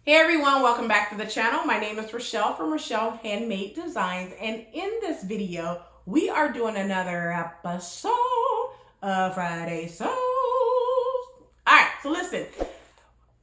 Hey everyone, welcome back to the channel. My name is Rochelle from Rochelle.Handmade.Designs, and in this video, we are doing another episode of Friday Sews. Alright, so listen,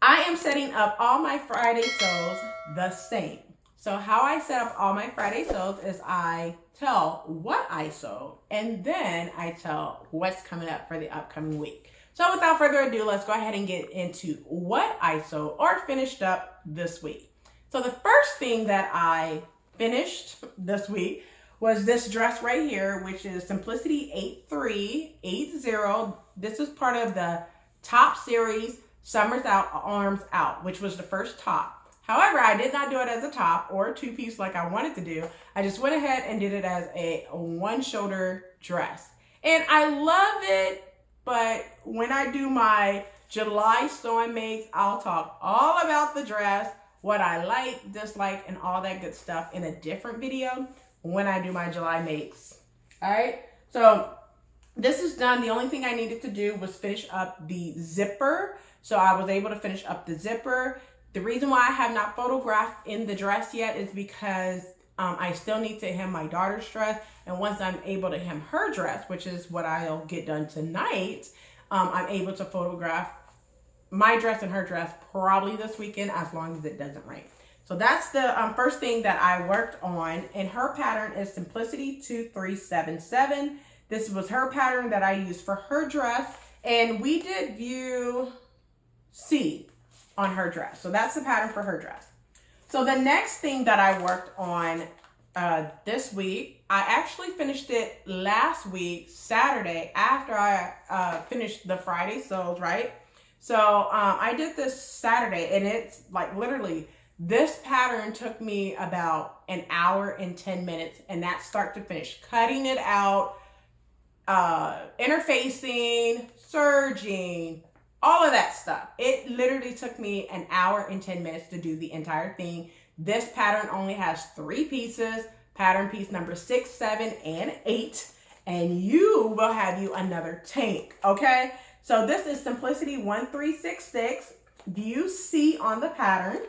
I am setting up all my Friday sews the same. So how I set up all my Friday sews is I tell what I sewed, and then I tell what's coming up for the upcoming week. So without further ado, let's go ahead and get into what I sewed or finished up this week. So the first thing that I finished this week was this dress right here, which is Simplicity 8380. This is part of the top series, Summer's Out, Arms Out, which was the first top. However, I did not do it as a top or a two-piece like I wanted to do. I just went ahead and did it as a one-shoulder dress. And I love it. But when I do my July sewing makes, I'll talk all about the dress, what I like, dislike, and all that good stuff in a different video when I do my July makes. All right, so this is done. The only thing I needed to do was finish up the zipper. So I was able to finish up the zipper. The reason why I have not photographed in the dress yet is because I still need to hem my daughter's dress. And once I'm able to hem her dress, which is what I'll get done tonight, I'm able to photograph my dress and her dress probably this weekend as long as it doesn't rain. So that's the first thing that I worked on. And her pattern is Simplicity 2377. This was her pattern that I used for her dress. And we did view C on her dress. So that's the pattern for her dress. So the next thing that I worked on this week, I actually finished it last week, Saturday, after I finished the Friday sews, right? So I did this Saturday, and it's like literally, this pattern took me about an hour and 10 minutes, and that's start to finish. Cutting it out, interfacing, serging, all of that stuff. It literally took me an hour and 10 minutes to do the entire thing. This pattern only has 3 pieces, pattern piece number 6, 7, and 8, and you will have you another tank, okay? So this is Simplicity 1366. Do you see on the pattern?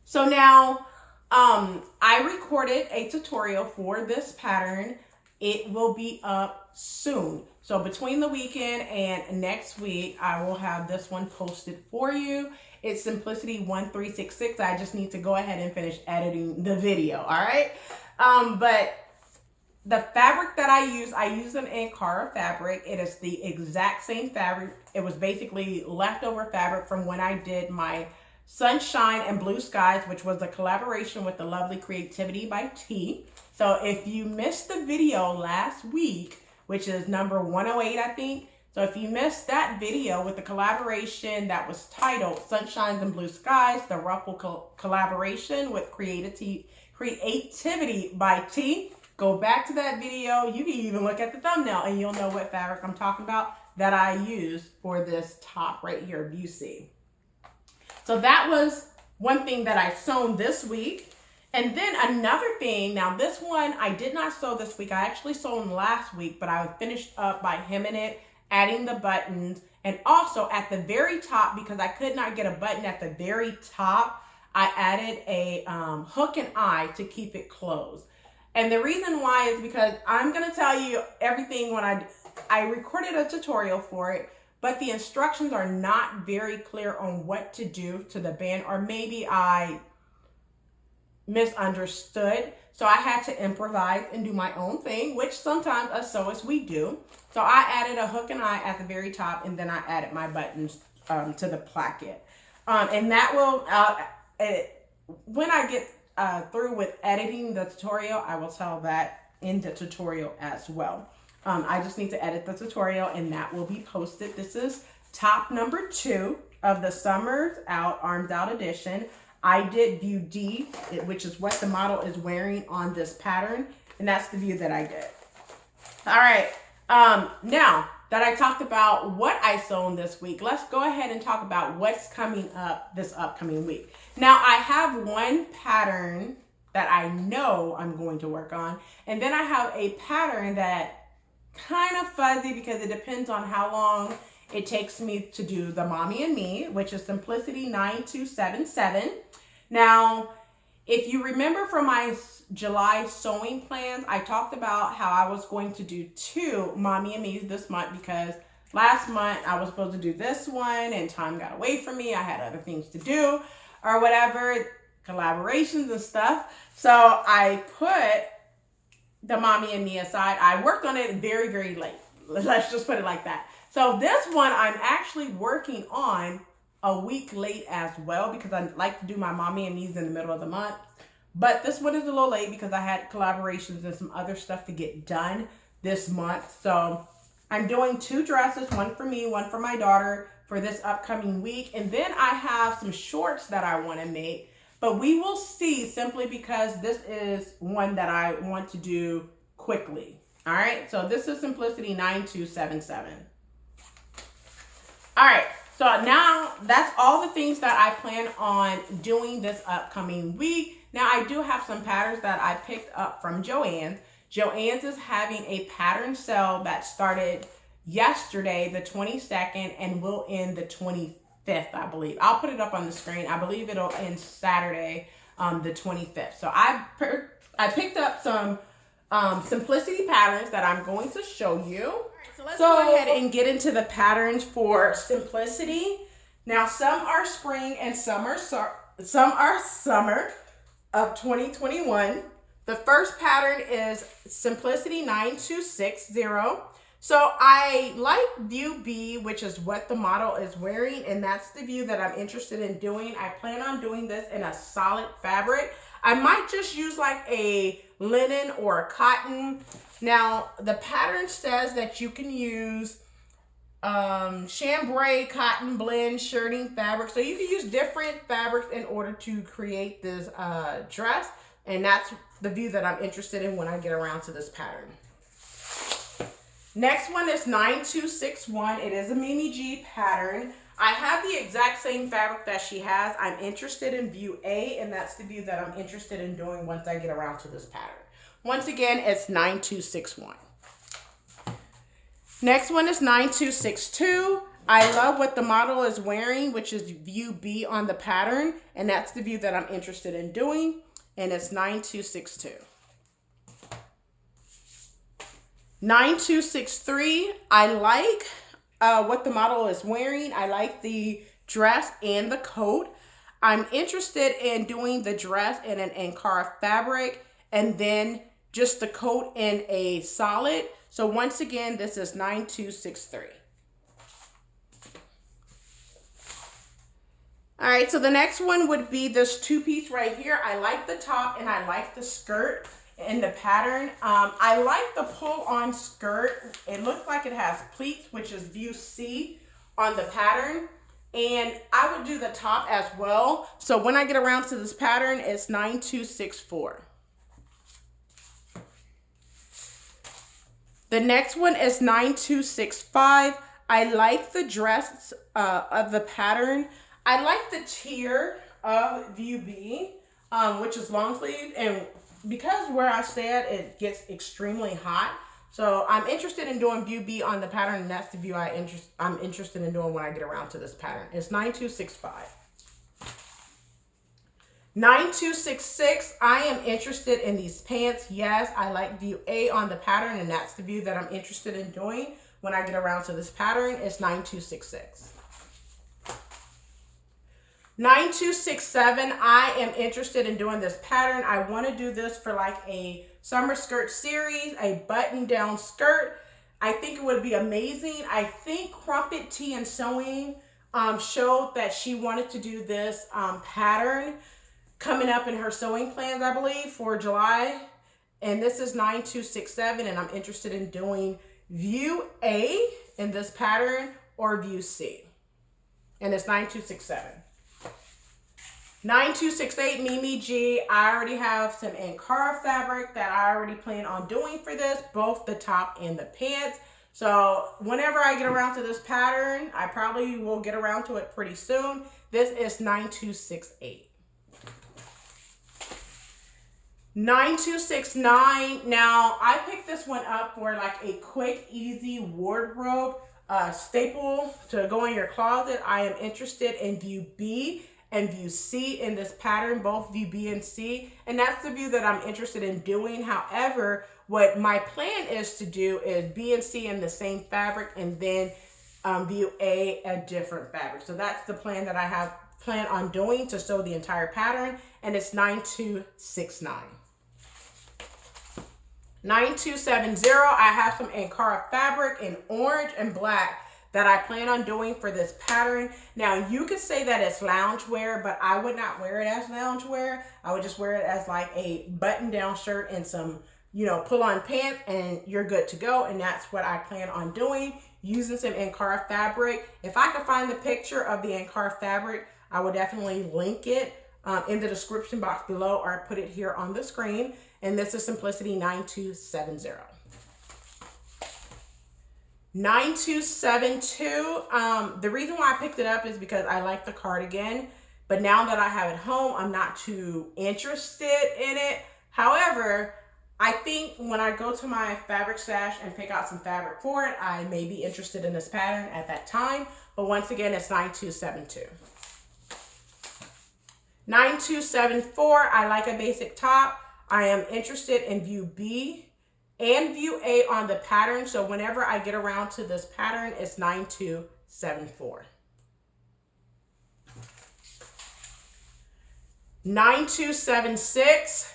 So now, I recorded a tutorial for this pattern. It will be up soon. So between the weekend and next week, I will have this one posted for you. It's Simplicity 1366. I just need to go ahead and finish editing the video, all right? But the fabric that I use an Ankara fabric. It is the exact same fabric. It was basically leftover fabric from when I did my Sunshine and Blue Skies, which was a collaboration with the lovely CreativiteebyT. So if you missed the video last week, which is number 108, I think. So if you missed that video with the collaboration that was titled Sunshines and Blue Skies, the ruffle collaboration with CreativiteebyT, go back to that video. You can even look at the thumbnail and you'll know what fabric I'm talking about that I used for this top right here, you see. So that was one thing that I sewn this week. And then another thing, now this one I did not sew this week. I actually sewn last week, but I finished up by hemming it, adding the buttons, and also at the very top, because I could not get a button at the very top, I added a hook and eye to keep it closed. And the reason why is because I'm going to tell you everything when I recorded a tutorial for it, but the instructions are not very clear on what to do to the band, or maybe I misunderstood. So I had to improvise and do my own thing, which sometimes as sewers we do. So I added a hook and eye at the very top, and then I added my buttons to the placket. And that will, when I get through with editing the tutorial, I will tell that in the tutorial as well. I just need to edit the tutorial, and that will be posted. This is top number 2 of the Summer's Out Arms Out edition. I did view D, which is what the model is wearing on this pattern, and that's the view that I did. All right, now that I talked about what I sewn this week, let's go ahead and talk about what's coming up this upcoming week. Now, I have one pattern that I know I'm going to work on, and then I have a pattern that kind of fuzzy because it depends on how long it takes me to do the Mommy and Me, which is Simplicity 9277. Now, if you remember from my July sewing plans, I talked about how I was going to do 2 Mommy and Me this month because last month I was supposed to do this one and time got away from me. I had other things to do or whatever, collaborations and stuff. So I put the Mommy and Me aside. I worked on it very, very late. Let's just put it like that. So this one I'm actually working on a week late as well because I like to do my Mommy and Me's in the middle of the month. But this one is a little late because I had collaborations and some other stuff to get done this month. So I'm doing 2 dresses, one for me, one for my daughter for this upcoming week. And then I have some shorts that I want to make. But we will see simply because this is one that I want to do quickly. All right, so this is Simplicity 9277. All right, so now that's all the things that I plan on doing this upcoming week. Now I do have some patterns that I picked up from Joann's. Joann's is having a pattern sale that started yesterday, the 22nd, and will end the 25th, I believe. I'll put it up on the screen. I believe it'll end Saturday, the 25th. So I picked up some Simplicity patterns that I'm going to show you. Right, so let's go ahead and get into the patterns for Simplicity. Now some are spring and some are summer of 2021. The first pattern is Simplicity 9260. So I like view B, which is what the model is wearing, and that's the view that I'm interested in doing. I plan on doing this in a solid fabric. I might just use like a linen or a cotton. Now the pattern says that you can use chambray, cotton blend, shirting fabric. So you can use different fabrics in order to create this dress, and that's the view that I'm interested in when I get around to this pattern. Next one is 9261. It is a Mimi G pattern. I have the exact same fabric that she has. I'm interested in view A, and that's the view that I'm interested in doing once I get around to this pattern. Once again, it's 9261. Next one is 9262. I love what the model is wearing, which is view B on the pattern, and that's the view that I'm interested in doing, and it's 9262. 9263, I like what the model is wearing. I like the dress and the coat. I'm interested in doing the dress in an Ankara fabric and then just the coat in a solid. So once again, this is 9263. All right, so the next one would be this 2-piece right here. I like the top and I like the skirt in the pattern. I like the pull-on skirt. It looks like it has pleats, which is view C on the pattern. And I would do the top as well. So when I get around to this pattern, it's 9264. The next one is 9265. I like the dress of the pattern. I like the tier of view B, which is long sleeve, and because where I stay at, it gets extremely hot. So I'm interested in doing view B on the pattern, and that's the view I'm interested in doing when I get around to this pattern. It's 9265. 9266, I am interested in these pants. Yes, I like view A on the pattern, and that's the view that I'm interested in doing when I get around to this pattern. It's 9266. 9267, I am interested in doing this pattern. I want to do this for like a summer skirt series, a button down skirt. I think it would be amazing. I think Crumpet Tea and Sewing showed that she wanted to do this pattern coming up in her sewing plans, I believe, for July. And this is 9267, and I'm interested in doing view A in this pattern or view C. And it's 9267. 9268 Mimi G. I already have some Ankara fabric that I already plan on doing for this, both the top and the pants. So whenever I get around to this pattern, I probably will get around to it pretty soon. This is 9268. 9269. Now I picked this one up for like a quick, easy wardrobe staple to go in your closet. I am interested in view B and view C in this pattern, both view B and C, and that's the view that I'm interested in doing. However, what my plan is to do is B and C in the same fabric, and then view A different fabric. So that's the plan that I have planned on doing to sew the entire pattern, and it's 9269. 9270, I have some Ankara fabric in orange and black that I plan on doing for this pattern. Now, you could say that it's loungewear, but I would not wear it as loungewear. I would just wear it as like a button-down shirt and some, you know, pull-on pants, and you're good to go. And that's what I plan on doing, using some Ankara fabric. If I could find the picture of the Ankara fabric, I will definitely link it in the description box below, or put it here on the screen. And this is Simplicity 9270. 9272, the reason why I picked it up is because I like the cardigan, but now that I have it home, I'm not too interested in it. However, I think when I go to my fabric stash and pick out some fabric for it, I may be interested in this pattern at that time. But once again, it's 9272. 9274, I like a basic top. I am interested in view B and view A on the pattern. So whenever I get around to this pattern, it's 9274. 9276,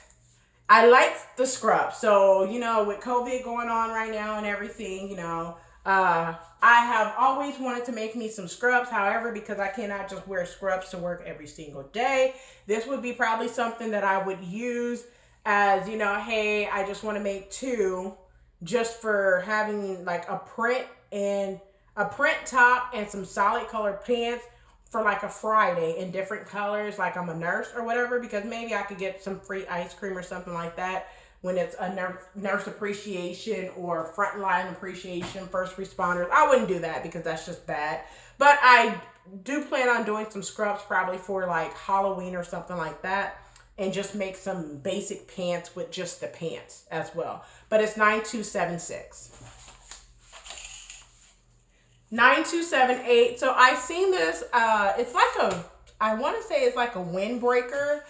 I like the scrub. So, you know, with COVID going on right now and everything, you know, I have always wanted to make me some scrubs. However, because I cannot just wear scrubs to work every single day, this would be probably something that I would use as, you know, hey, I just want to make two just for having like a print top and some solid colored pants for like a Friday in different colors, like I'm a nurse or whatever, because maybe I could get some free ice cream or something like that when it's a nurse appreciation or frontline appreciation, first responders. I wouldn't do that because that's just bad. But I do plan on doing some scrubs probably for like Halloween or something like that, and just make some basic pants with just the pants as well. But it's 9276. 9278. So I seen this, it's like a, I want to say it's like a windbreaker,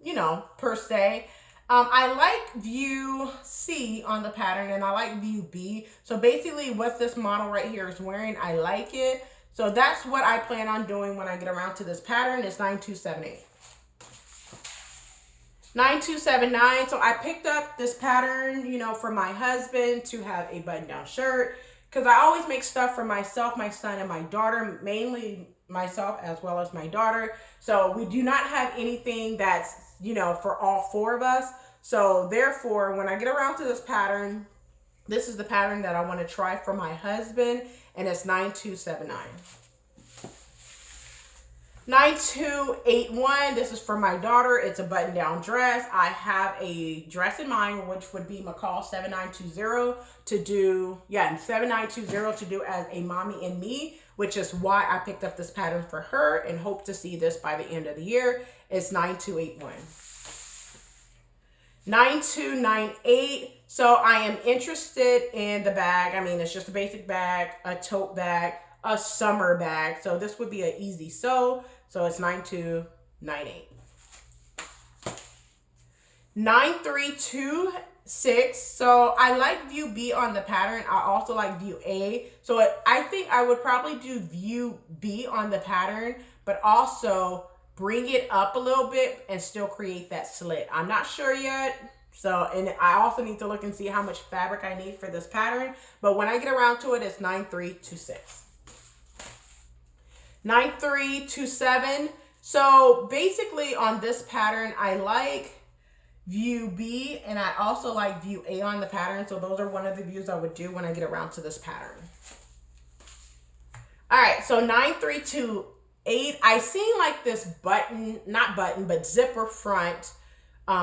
you know, per se. I like view C on the pattern, and I like view B. So basically what this model right here is wearing, I like it. So that's what I plan on doing when I get around to this pattern. It's 9278. 9279. So I picked up this pattern, you know, for my husband to have a button-down shirt, because I always make stuff for myself, my son, and my daughter, mainly myself as well as my daughter. So we do not have anything that's, you know, for all four of us. So therefore, when I get around to this pattern, this is the pattern that I want to try for my husband, and it's 9279. 9281, this is for my daughter. It's a button-down dress. I have a dress in mind, which would be McCall 7920 to do, 7920 to do as a mommy and me, which is why I picked up this pattern for her and hope to see this by the end of the year. It's 9281. 9298, so I am interested in the bag. I mean, it's just a basic bag, a tote bag, a summer bag. So this would be an easy sew. So it's 9298. 9326. So I like view B on the pattern. I also like view A. So I think I would probably do view B on the pattern, but also bring it up a little bit and still create that slit. I'm not sure yet. So, and I also need to look and see how much fabric I need for this pattern. But when I get around to it, it's 9326. 9327. So basically on this pattern, I like view B and I also like view A on the pattern. So those are one of the views I would do when I get around to this pattern. All right, so 9328. I seen like this button, not button, but zipper front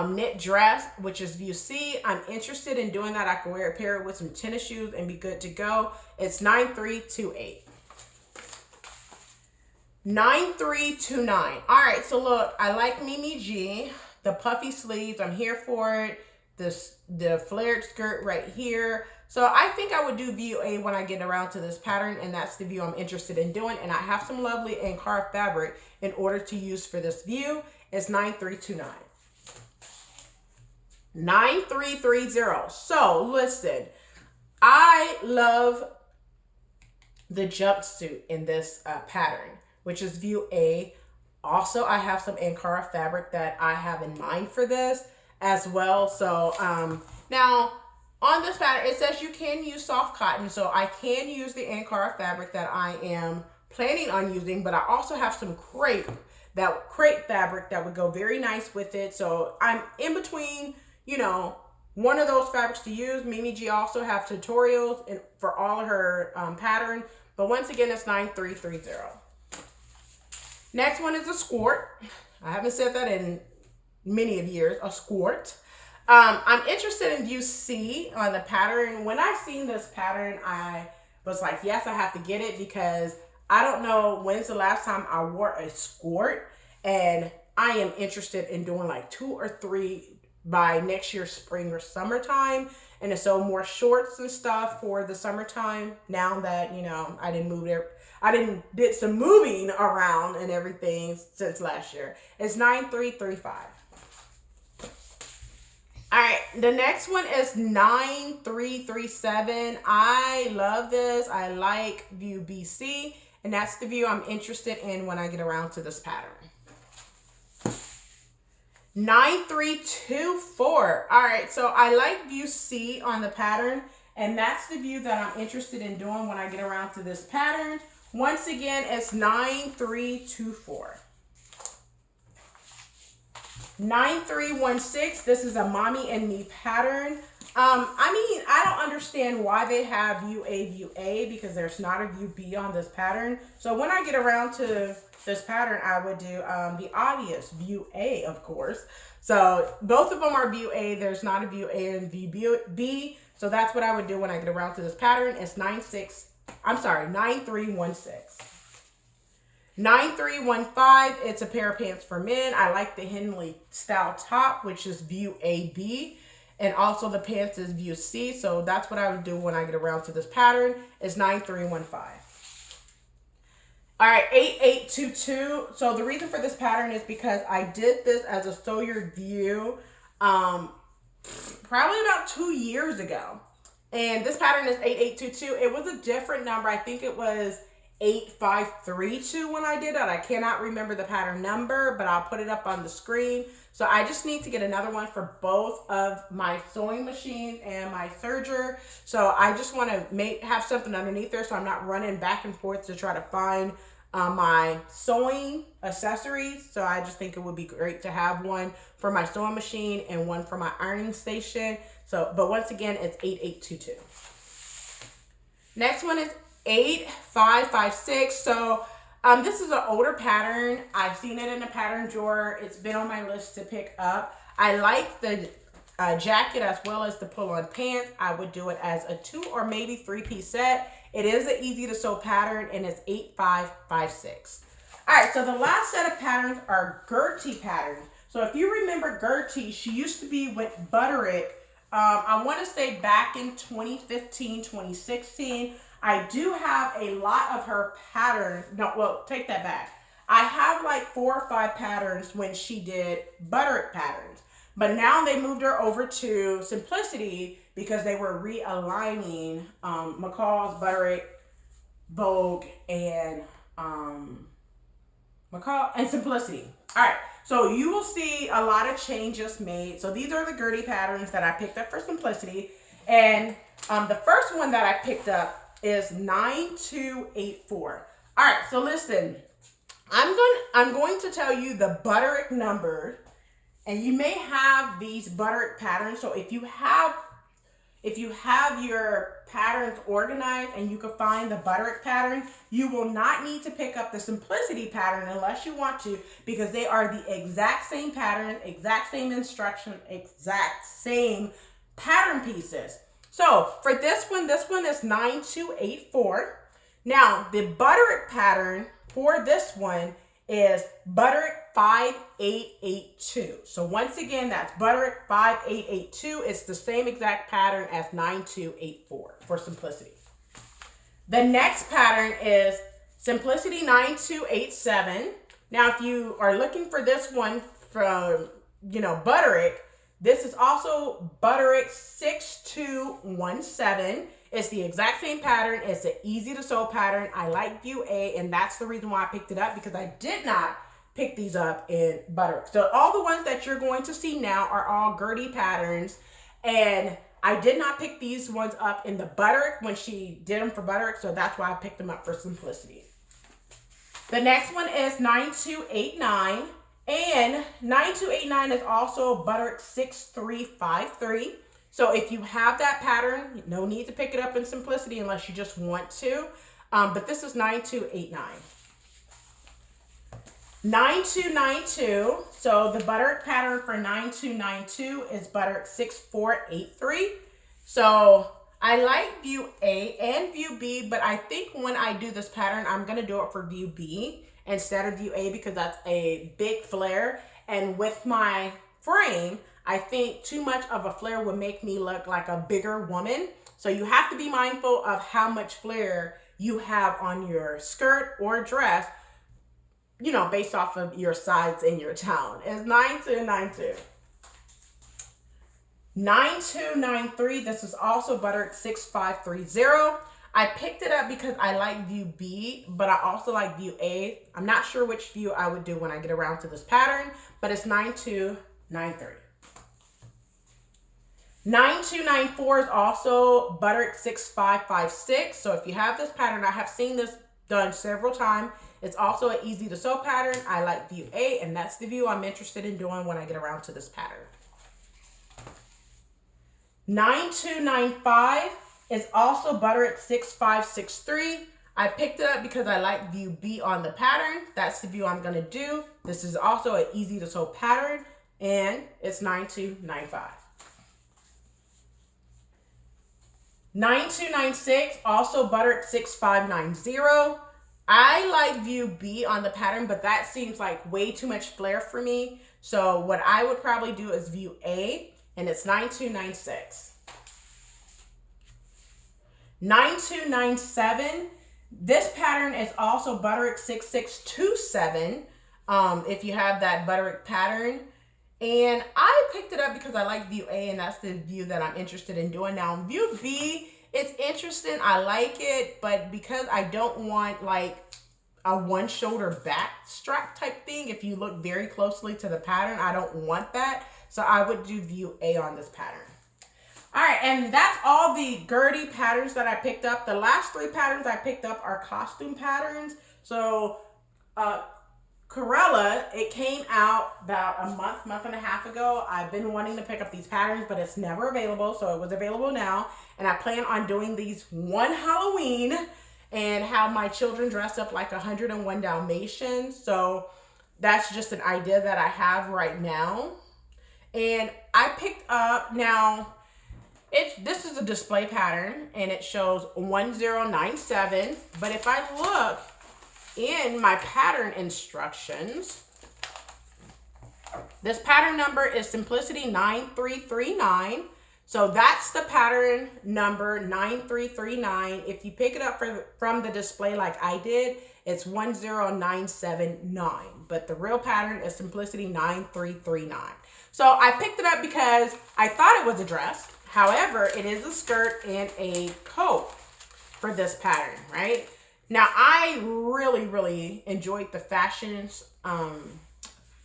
knit dress, which is view C. I'm interested in doing that. I can wear it paired with some tennis shoes and be good to go. It's 9328. 9329. All right, so look, I like Mimi G, the puffy sleeves. I'm here for it. The flared skirt right here. So I think I would do view A when I get around to this pattern, and that's the view I'm interested in doing. And I have some lovely and carved fabric in order to use for this view. It's 9329. 9330. So listen, I love the jumpsuit in this pattern, which is view A. Also, I have some Ankara fabric that I have in mind for this as well. So now on this pattern, it says you can use soft cotton. So I can use the Ankara fabric that I am planning on using, but I also have some crepe fabric that would go very nice with it. So I'm in between, you know, one of those fabrics to use. Mimi G also have tutorials for all of her pattern, but once again, it's 9330. Next one is a skirt. I haven't said that in many of years, a skirt. I'm interested in view C on the pattern. When I seen this pattern, I was like, yes, I have to get it, because I don't know when's the last time I wore a skirt, and I am interested in doing like 2 or 3 by next year, spring or summertime, and to sew more shorts and stuff for the summertime. Now that, you know, I did some moving around and everything since last year. It's 9335. All right, the next one is 9337. I love this. I like view BC, and that's the view I'm interested in when I get around to this pattern. 9324. All right, so I like view C on the pattern, and that's the view that I'm interested in doing when I get around to this pattern. Once again, it's 9324. 9316. This is a mommy and me pattern. I mean, I don't understand why they have view A, because there's not a view B on this pattern. So when I get around to this pattern, I would do the obvious view A, of course. So both of them are view A. There's not a view A and view B. So that's what I would do when I get around to this pattern. It's 9316. 9315, it's a pair of pants for men. I like the Henley style top, which is view AB, and also the pants is view C. So that's what I would do when I get around to this pattern. Is 9315. All right, 8822. So the reason for this pattern is because I did this as a sew your view probably about 2 years ago. And this pattern is 8822. It was a different number. I think it was 8532 when I did it. I cannot remember the pattern number, but I'll put it up on the screen. So I just need to get another one for both of my sewing machines and my serger. So I just want to have something underneath there, so I'm not running back and forth to try to find my sewing accessories. So I just think it would be great to have one for my sewing machine and one for my ironing station. So, but once again, it's 8822. Next one is 8556. So this is an older pattern. I've seen it in the pattern drawer. It's been on my list to pick up. I like the jacket as well as the pull-on pants. I would do it as a 2 or maybe 3-piece set. It is an easy to sew pattern, and it's 8556. All right, so the last set of patterns are Gertie patterns. So if you remember Gertie, she used to be with Butterick. I want to say back in 2015, 2016. I do have a lot of her patterns. No, well, take that back. I have like 4 or 5 patterns when she did Butterick patterns. But now they moved her over to Simplicity because they were realigning McCall's, Butterick, Vogue, and McCall and Simplicity. All right, so you will see a lot of changes made. So these are the Gertie patterns that I picked up for Simplicity. And the first one that I picked up is 9284. All right, so listen, I'm going to tell you the Butterick numbers, and you may have these Butterick patterns. So if you have your patterns organized and you can find the Butterick pattern, you will not need to pick up the Simplicity pattern unless you want to, because they are the exact same pattern, exact same instruction, exact same pattern pieces. So for this one is 9284. Now the Butterick pattern for this one is Butterick 5882. So once again, that's Butterick 5882. It's the same exact pattern as 9284 for simplicity. The next pattern is Simplicity 9287. Now, if you are looking for this one from, Butterick, this is also Butterick 6217. It's the exact same pattern. It's an easy to sew pattern. I like view A, and that's the reason why I picked it up, because I did not pick these up in Butterick. So all the ones that you're going to see now are all Gertie patterns, and I did not pick these ones up in the Butterick when she did them for Butterick, so that's why I picked them up for simplicity. The next one is 9289, and 9289 is also Butterick 6353. So if you have that pattern, no need to pick it up in simplicity unless you just want to. But this is 9289. 9292, so the Butterick pattern for 9292 is Butterick 6483. So I like view A and view B, but I think when I do this pattern, I'm gonna do it for view B instead of view A, because that's a big flare. And with my frame, I think too much of a flare would make me look like a bigger woman. So you have to be mindful of how much flare you have on your skirt or dress, based off of your size and your town. It's 9292. 9293, this is also Butterick 6530. I picked it up because I like view B, but I also like view A. I'm not sure which view I would do when I get around to this pattern, but it's 9293. 9294 is also Butterick 6556. So if you have this pattern, I have seen this done several times. It's also an easy to sew pattern. I like view A, and that's the view I'm interested in doing when I get around to this pattern. 9295 is also Butterick 6563. I picked it up because I like view B on the pattern. That's the view I'm gonna do. This is also an easy to sew pattern, and it's 9295. 9296, also Butterick 6590. I like view B on the pattern, but that seems like way too much flare for me. So what I would probably do is view A, and it's 9296. 9297, this pattern is also Butterick 6627, if you have that Butterick pattern. And I picked it up because I like view A, and that's the view that I'm interested in doing now. View B, it's interesting. I like it, but because I don't want like a one shoulder back strap type thing, if you look very closely to the pattern, I don't want that. So I would do view A on this pattern. All right, and that's all the Gertie patterns that I picked up. The last 3 patterns I picked up are costume patterns. So Corella, it came out about a month and a half ago. I've been wanting to pick up these patterns, but it's never available. So it was available now. And I plan on doing these one Halloween and have my children dress up like 101 Dalmatians. So that's just an idea that I have right now. And I picked up, now, this is a display pattern, and it shows 1097. But if I look in my pattern instructions, this pattern number is Simplicity 9339. So that's the pattern number 9339. If you pick it up from the display like I did, it's 10979. But the real pattern is Simplicity 9339. So I picked it up because I thought it was a dress. However, it is a skirt and a coat for this pattern, right? Now, I really, really enjoyed the fashions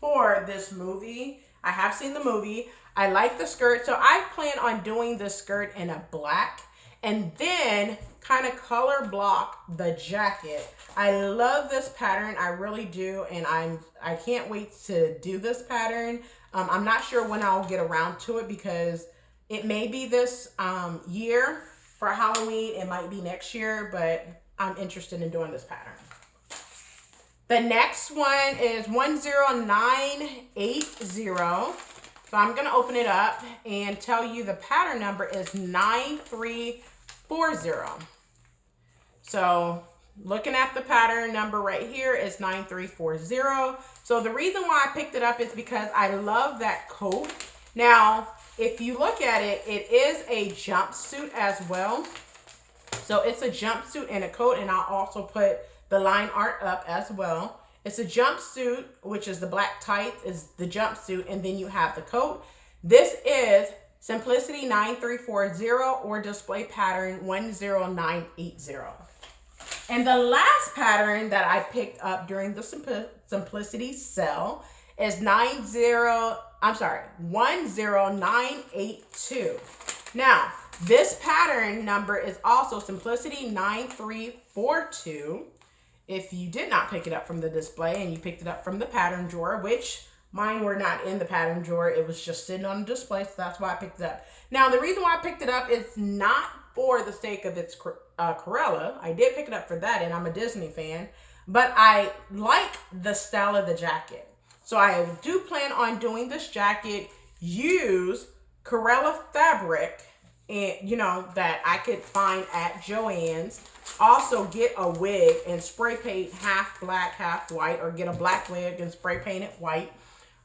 for this movie. I have seen the movie. I like the skirt. So I plan on doing the skirt in a black and then kind of color block the jacket. I love this pattern. I really do. And I can't wait to do this pattern. I'm not sure when I'll get around to it because it may be this year for Halloween. It might be next year, but I'm interested in doing this pattern. The next one is 10980. So I'm going to open it up and tell you the pattern number is 9340. So looking at the pattern number right here is 9340. So the reason why I picked it up is because I love that coat. Now, if you look at it, it is a jumpsuit as well. So it's a jumpsuit and a coat, and I'll also put the line art up as well. It's a jumpsuit, which is the black tights is the jumpsuit, and then you have the coat. This is Simplicity 9340 or display pattern 10980. And the last pattern that I picked up during the Simplicity sale is 10982. Now, this pattern number is also Simplicity 9342. If you did not pick it up from the display and you picked it up from the pattern drawer, which mine were not in the pattern drawer, it was just sitting on the display, so that's why I picked it up. Now, the reason why I picked it up is not for the sake of its Corella. I did pick it up for that, and I'm a Disney fan, but I like the style of the jacket. So I do plan on doing this jacket, use Corella fabric, and that I could find at Joann's. Also get a wig and spray paint half black, half white, or get a black wig and spray paint it white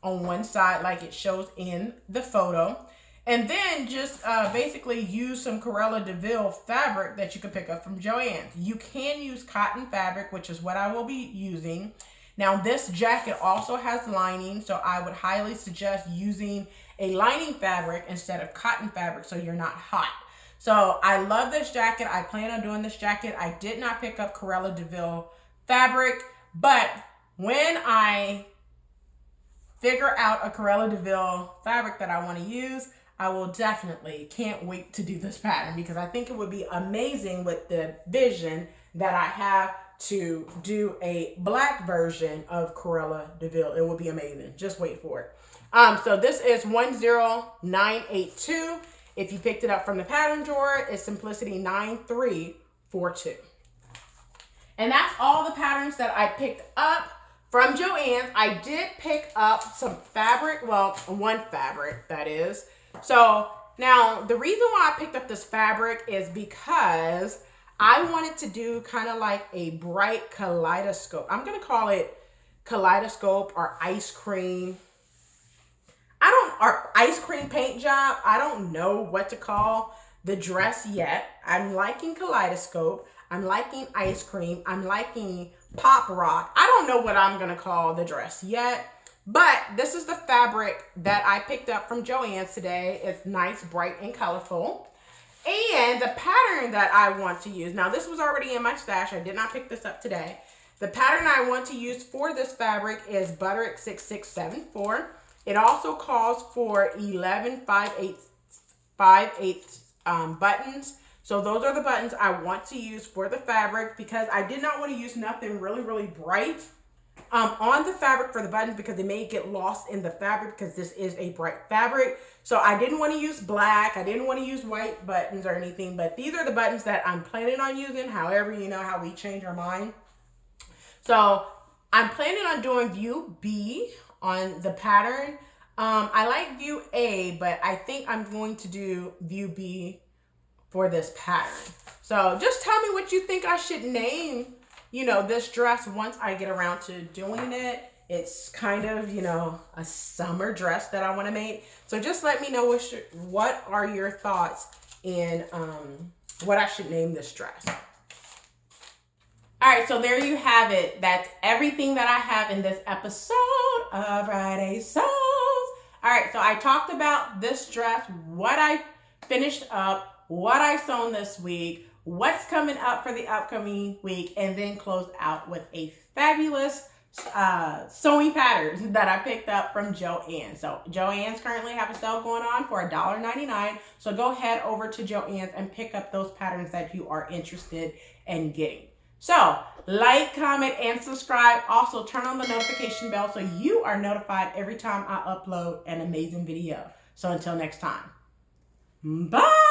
on one side like it shows in the photo. And then just basically use some Cruella de Vil fabric that you can pick up from Joann's. You can use cotton fabric, which is what I will be using. Now, this jacket also has lining, so I would highly suggest using a lining fabric instead of cotton fabric so you're not hot. So I love this jacket. I plan on doing this jacket. I did not pick up Cruella de Vil fabric, but when I figure out a Cruella de Vil fabric that I want to use, I will definitely can't wait to do this pattern because I think it would be amazing with the vision that I have to do a black version of Cruella de Vil. It will be amazing. Just wait for it. So this is 10982. If you picked it up from the pattern drawer, it's Simplicity 9342. And that's all the patterns that I picked up from Joann's. I did pick up some fabric, well, one fabric, that is. So now the reason why I picked up this fabric is because I wanted to do kind of like a bright kaleidoscope. I'm going to call it kaleidoscope or ice cream. Or ice cream paint job. I don't know what to call the dress yet. I'm liking kaleidoscope. I'm liking ice cream. I'm liking pop rock. I don't know what I'm going to call the dress yet. But this is the fabric that I picked up from Joann's today. It's nice, bright, and colorful. And the pattern that I want to use. Now, this was already in my stash. I did not pick this up today. The pattern I want to use for this fabric is Butterick 6674. It also calls for 11 5/8 buttons. So those are the buttons I want to use for the fabric because I did not want to use nothing really, really bright on the fabric for the buttons because they may get lost in the fabric because this is a bright fabric. So I didn't want to use black. I didn't want to use white buttons or anything, but these are the buttons that I'm planning on using. However, you know how we change our mind. So I'm planning on doing view B on the pattern. I like view A, but I think I'm going to do view B for this pattern. So just tell me what you think I should name, this dress once I get around to doing it. It's kind of, a summer dress that I want to make. So just let me know what are your thoughts in what I should name this dress. All right, so there you have it. That's everything that I have in this episode of Friday Sews. All right, so I talked about this dress, what I finished up, what I sewn this week, what's coming up for the upcoming week, and then close out with a fabulous sewing pattern that I picked up from Joann's. So Joann's currently have a sale going on for $1.99. So go head over to Joann's and pick up those patterns that you are interested in getting. So like, comment, and subscribe. Also turn on the notification bell so you are notified every time I upload an amazing video. So until next time, bye.